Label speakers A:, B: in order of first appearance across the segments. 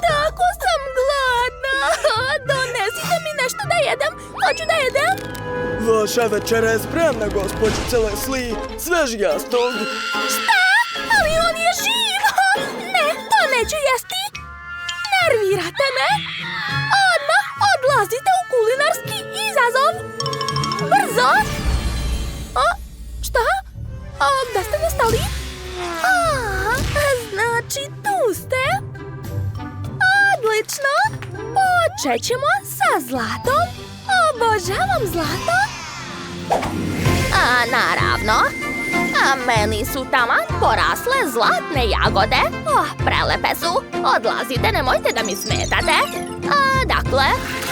A: Tako sam gladna. Donesite mi nešto da jedem. Hoću da jedem.
B: Vaša večera je spremna, gospođice Leslie. Svež jastog.
A: Šta? Ali on je živ. Ne, to neću jesti. Nervirate me. Odmah odlazite u kulinarski izazov. Brzo. Šta? Gde ste nestali? Znači tu ste. Odlično. Počet ćemo sa zlatom. Obožavam zlato. Naravno. Meni su taman porasle zlatne jagode. Prelepe su. Odlazite, nemojte da mi smetate. Dakle,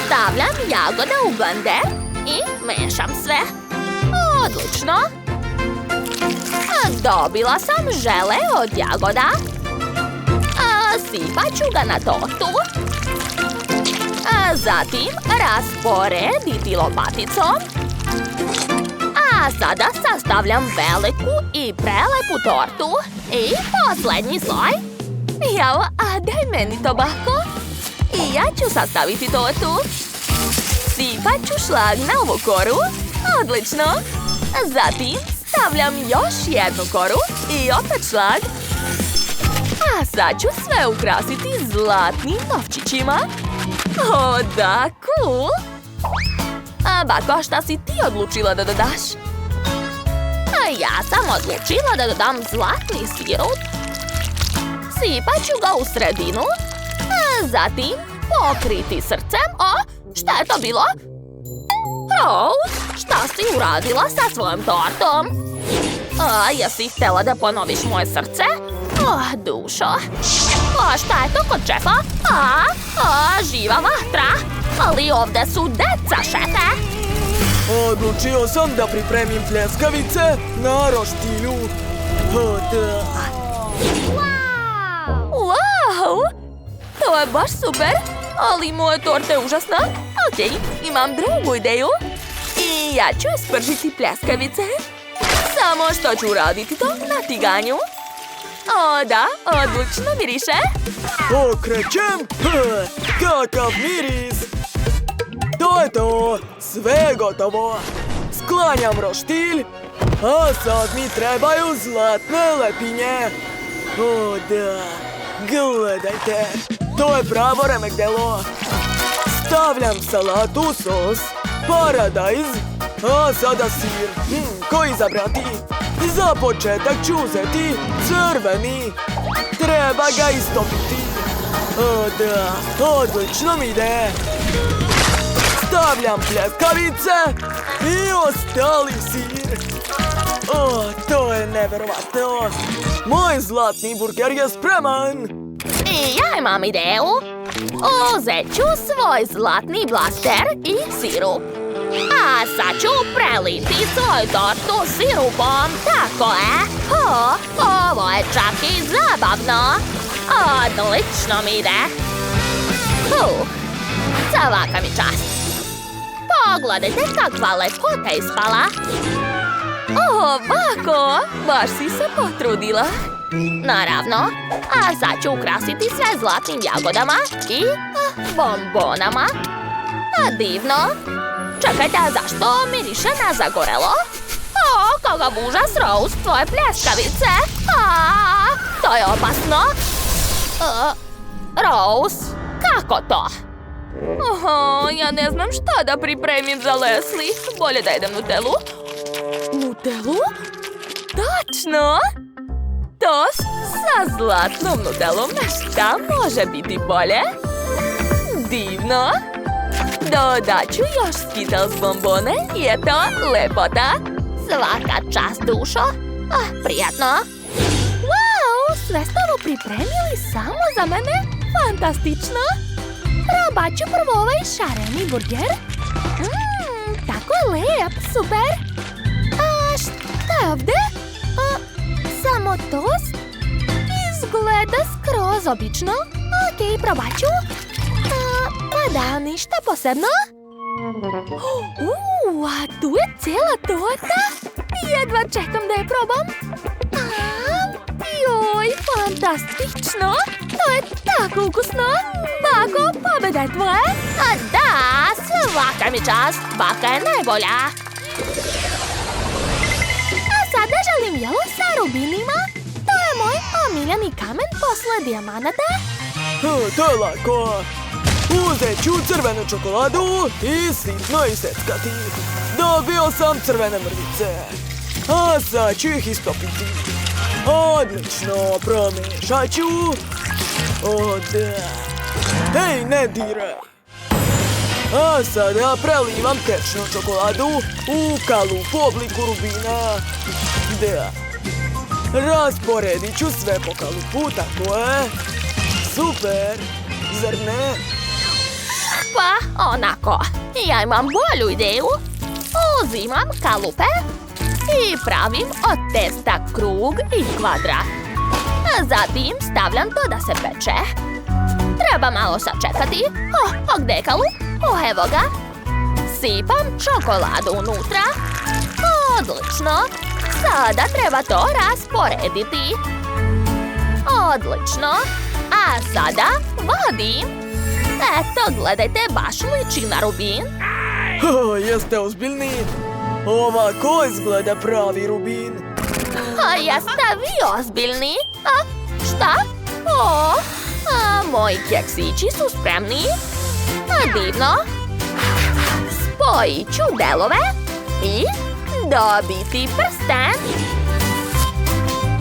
A: stavljam jagode u blender i mešam sve. Odlično. Dobila sam žele od jagoda. Sipat ću ga na tortu. Zatim rasporediti lopaticom. Sada sastavljam veliku i prelepu tortu. I posljednji sloj. Jao, daj meni to, bako. I ja ću sastaviti tortu. Sipat ću šlag na ovu koru. Odlično. Zatim stavljam još jednu koru i opet šlag. Sad ću sve ukrasiti zlatnim novčićima. Da, cool. Bako, šta si ti odlučila da dodaš? Ja sam odlučila da dodam zlatni sirup. Sipat ću ga u sredinu. Zatim pokriti srcem. Šta je to bilo? Rose, šta si uradila sa svojom tortom? Jesi htjela da ponoviš moje srce? Dušo. Šta je to kod šefa? Živa vatra. Ali ovdje su deca, šefe.
B: Odlučio sam da pripremim pljeskavice na roštilju.
A: Wow! To je baš super. Ali moja torta je užasna. Okej, imam drugu ideju. I ja ću ispržiti pljeskavice. Samo što ću uraditi to na tiganju. Da, odlično miriše.
B: Okrećem. Kakav miris. To je to. Sve je gotovo. Sklanjam roštilj. A sad mi trebaju zlatne lepinje. Da. Gledajte. To je pravo remek-delo. Stavljam salatu u sos. Paradajz. A sada sir. Koji izabrati? Za početak ću uzeti crveni. Treba ga istopiti. Da, odlično mi ide. Stavljam pljeskavice i ostali sir. To je neverovatno. Moj zlatni burger je spreman.
A: I ja imam ideju. Uzet ću svoj zlatni blaster i sirup. A sad ću preliti svoju tortu sirupom, tako je. Ovo je čak i zabavno. Odlično mi ide. Svaka mi čast. Pogledajte kakva lepota ispala. Bako, baš si se potrudila. Naravno, a sad ću ukrasiti sve zlatnim jagodama i bombonama. Divno. Čekajte, a zašto miriše na zagorelo? Kakav užas, Rose, tvoje pljeskavice. To je opasno. Rose, kako to? Ja ne znam šta da pripremim za Leslie. Bolje da jedem Nutellu. Nutellu? Tačno! Tost sa zlatnom Nutellom. Šta može biti bolje? Divno! Dodat ću još Skittles bombone i eto, lepota. Svaka čast, dušo. Prijatno. Wow, sve ste ovo pripremili samo za mene? Fantastično. Probat ću prvo ovaj šareni burger. Tako je lep, super. Šta je ovdje? Samo tost? Izgleda skroz obično. Okej, probat ću. Pa da, ništa posebno. A tu je cijela torta. Jedva čekam da je probam. Oj, fantastično! To je tako ukusno! Bako, pobjeda je tvoje! A da, svaka mi čast! Baka je najbolja! A sada želim jelo sa rubinima. To je moj omiljeni kamen posle dijamanata.
B: To je lako. Uzet ću crvenu čokoladu i sitno iseckati. Dobio sam crvene mrvice. A sad ću ih istopiti. Odlično, promješat ću. O da. Hej, ne diraj. A sada prelivam tečnu čokoladu u kalup u obliku rubina. Da. Rasporedit ću sve po kalupu, tako je. Super, zar ne?
A: Pa, onako. Ja imam bolju ideju. Uzimam kalupe i pravim od testa krug i kvadrat. Zatim stavljam to da se peče. Treba malo sačekati. O, gdje je kalup? O, evo ga. Sipam čokoladu unutra. Odlično. Sada treba to rasporediti. Odlično. A sada vadim. Eto, gledajte, baš liči na rubin.
B: Jeste ozbiljni? Ovako izgleda pravi rubin.
A: Jeste vi ozbiljni? A, šta? O, moji keksići su spremni. Divno. Spojit ću delove i dobiti prsten.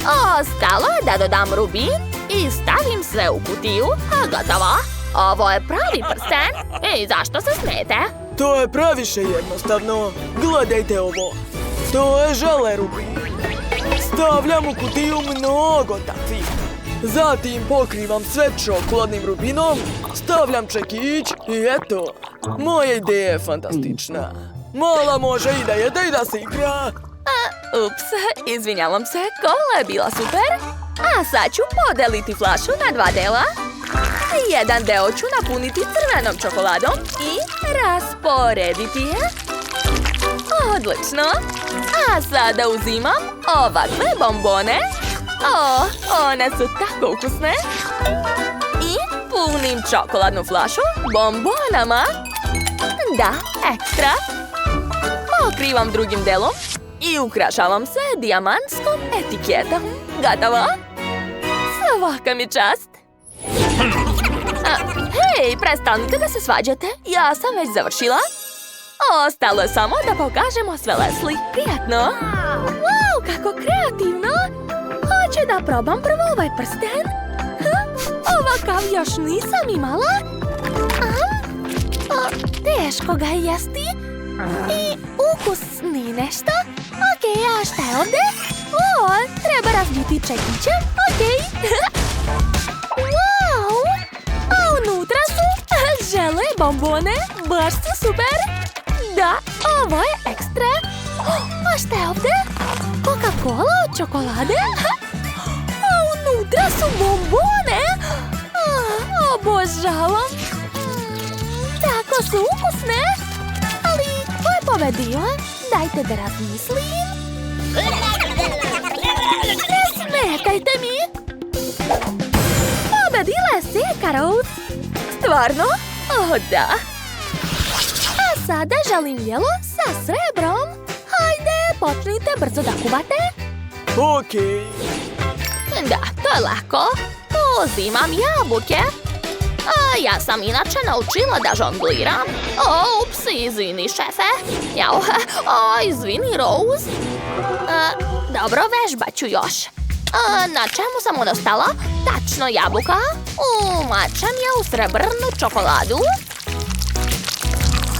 A: Ostalo je da dodam rubin i stavim sve u kutiju. Gotovo. Ovo je pravi prsten. I zašto se smijete?
B: To je previše jednostavno. Gledajte ovo. To je žele rubin. Stavljam u kutiju mnogo takvih. Zatim pokrivam sve čokoladnim rubinom, stavljam čekić i eto. Moja ideja je fantastična. Mala može i da jede i da se igra.
A: Ups, izvinjavam se, kola je bila super. A sad ću podeliti flašu na 2 dela. Jedan deo ću napuniti crvenom čokoladom i rasporediti je. Odlično. A sada uzimam ovakve bombone. O, one su tako ukusne. I punim čokoladnu flašu bombonama. Da, ekstra. Pokrivam drugim delom i ukrašavam se dijamantskom etiketom. Gotovo? Svaka mi čast. Hej, prestanite da se svađate. Ja sam već završila. Ostalo je samo da pokažemo sve Leslie. Prijatno. Wow, kako kreativno. Hoće da probam prvo ovaj prsten. Ovakav još nisam imala. Teško ga je jesti. I ukus ni nešto. Okej, a šta je ovdje? O, treba razbiti čekićem. Okej. Wow. A unutra su žele bombone. Baš su super. Da, ovo je ekstra. A šta je ovdje? Coca-Cola od čokolade? A unutra su bombone. Obožavam. Tako su ukusne. Ali ko je pobedio? Dajte da razmislim. Ne smetajte mi. Pobedila je Seka Rose. Stvarno? O, da. A sada želim jelo sa srebrom. Hajde, počnite brzo da kuvate.
B: Okej.
A: Da, to je lako. Uzimam jabuke. A ja sam inače naučila da žongliram. Ups, izvini, šefe. Jao, izvini, Rose. Dobro, vežbat ću još. Na čemu sam odostala? Tačno jabuka. Umačem je u srebrnu čokoladu.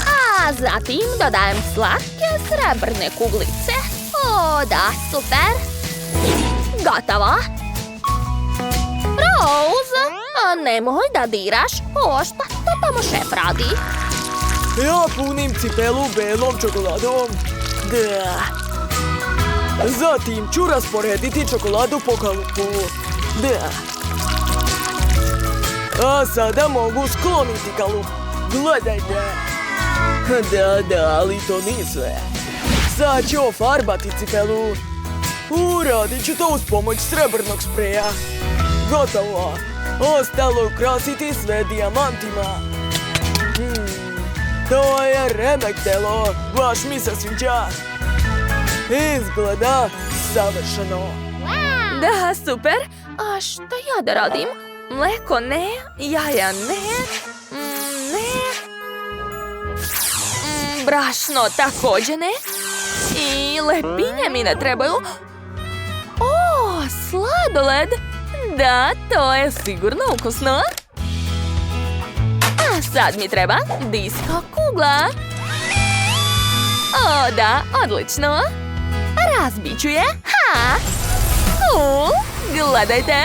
A: A zatim dodajem slatke srebrne kuglice. O, da, super. Gotovo. Rose, nemoj da diraš. O, šta to tamo šef radi?
B: Ja punim cipelu belom čokoladom. Da. Zatim ću rasporediti čokoladu po kalupu. Da. A sada mogu skloniti kalup. Gledajte. Da, ali to nije sve. Sad ću ofarbati cipelu. Uradit ću to uz pomoć srebrnog spreja. Gotovo. Ostalo ukrasiti sve dijamantima. To je remek delo. Baš mi se sviđa. Izgleda savršeno.
A: Da, super. A šta ja da radim? Mleko ne, jaja ne, brašno također ne. I lepinje mi ne trebaju. O, sladoled. Da, to je sigurno ukusno. A sad mi treba disko kugla. O, da, odlično. Razbit ću je. Ha! Gledajte.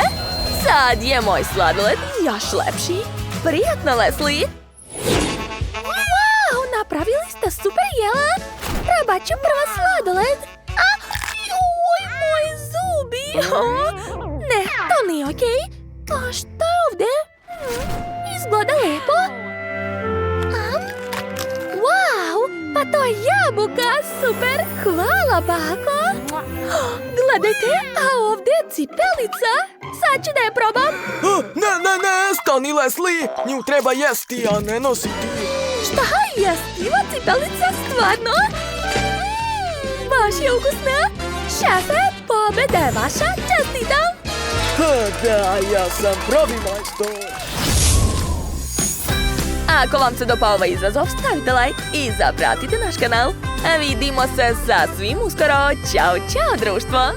A: Sad je moj sladoled još lepši. Prijatno, Leslie. Wow, napravili ste super jela. Probat ću prvo sladoled. Joj, moji zubi. Ne, to nije okej. A šta je ovdje? Izgleda lijepo. Wow, pa to je jabuka, super. Hvala, bako. Gledajte, a ovdje je cipelica. Sad ću da je probam.
B: Ne, stani, Leslie. Nju treba jesti, a ne nositi.
A: Šta, jestiva cipelica, stvarno? Baš je ukusna. Šefe, pobjeda je vaša, čestitam.
B: Da, ja sam pravi majstor.
A: Ako vam se dopao ovaj izazov, stavite like i zapratite naš kanal. Vidimo se sasvim uskoro. Ćao, čao društvo!